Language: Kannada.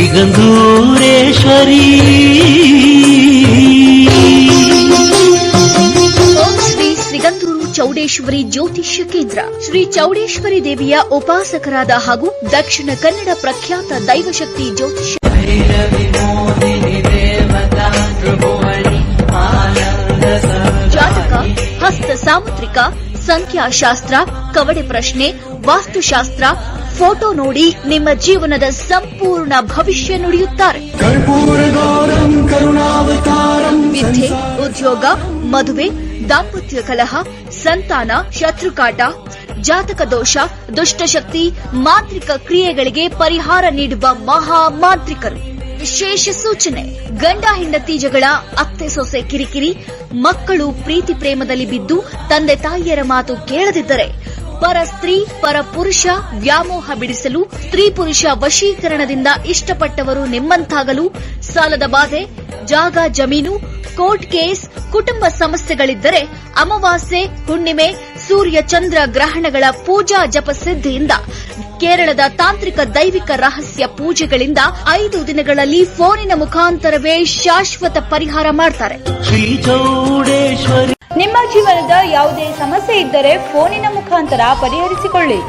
ಸಿಗಂಧೂರೇಶ್ವರಿ. ಓಂ ಶ್ರೀ ಸಿಗಂಧೂರು ಚೌಡೇಶ್ವರಿ ಜ್ಯೋತಿಷ್ಯ ಕೇಂದ್ರ. ಶ್ರೀ ಚೌಡೇಶ್ವರಿ ದೇವಿಯ ಉಪಾಸಕರಾದ ಹಾಗೂ ದಕ್ಷಿಣ ಕನ್ನಡ ಪ್ರಖ್ಯಾತ ದೈವಶಕ್ತಿ ಜ್ಯೋತಿಷ್ಯ ಜಾತಕ, ಹಸ್ತ ಸಾಮುದ್ರಿಕ, ಸಂಖ್ಯಾಶಾಸ್ತ್ರ, ಕವಡೆ ಪ್ರಶ್ನೆ, ವಾಸ್ತುಶಾಸ್ತ್ರ, ಫೋಟೋ ನೋಡಿ ನಿಮ್ಮ ಜೀವನದ ಸಂಪೂರ್ಣ ಭವಿಷ್ಯ ನುಡಿಯುತ್ತಾರೆ. ವಿದ್ಯೆ, ಉದ್ಯೋಗ, ಮದುವೆ, ದಾಂಪತ್ಯ ಕಲಹ, ಸಂತಾನ, ಶತ್ರುಕಾಟ, ಜಾತಕ ದೋಷ, ದುಷ್ಟಶಕ್ತಿ, ಮಾಂತ್ರಿಕ ಕ್ರಿಯೆಗಳಿಗೆ ಪರಿಹಾರ ನೀಡುವ ಮಹಾ ಮಾಂತ್ರಿಕರು. ವಿಶೇಷ ಸೂಚನೆ: ಗಂಡ ಹೆಂಡತಿ ಜಗಳ, ಅತ್ತೆ ಸೊಸೆ ಕಿರಿಕಿರಿ, ಮಕ್ಕಳು ಪ್ರೀತಿ ಪ್ರೇಮದಲ್ಲಿ ಬಿದ್ದು ತಂದೆ ತಾಯಿಯರ ಮಾತು ಕೇಳದಿದ್ದರೆ, ಪರ ಸ್ತ್ರೀ ಪರ ಪುರುಷ ವ್ಯಾಮೋಹ ಬಿಡಿಸಲು, ಸ್ತ್ರೀ ಪುರುಷ ವಶೀಕರಣದಿಂದ ಇಷ್ಟಪಟ್ಟವರು ನಿಮ್ಮಂತಾಗಲು, ಸಾಲದ ಬಾಧೆ, ಜಾಗ ಜಮೀನು, ಕೋರ್ಟ್ ಕೇಸ್, ಕುಟುಂಬ ಸಮಸ್ಯೆಗಳಿದ್ದರೆ, ಅಮಾವಾಸ್ಯೆ, ಹುಣ್ಣಿಮೆ, ಸೂರ್ಯ ಚಂದ್ರ ಗ್ರಹಣಗಳ ಪೂಜಾ ಜಪ ಸಿದ್ಧಿಯಿಂದ, ಕೇರಳದ ತಾಂತ್ರಿಕ ದೈವಿಕ ರಹಸ್ಯ ಪೂಜೆಗಳಿಂದ 5 ದಿನಗಳಲ್ಲಿ ಫೋನಿನ ಮುಖಾಂತರವೇ ಶಾಶ್ವತ ಪರಿಹಾರ ಮಾಡ್ತಾರೆ. ನಿಮ್ಮ ಜೀವನದ ಯಾವುದೇ ಸಮಸ್ಯೆ ಇದ್ದರೆ ಫೋನಿನ ಮುಖಾಂತರ ಪರಿಹರಿಸಿಕೊಳ್ಳಿ.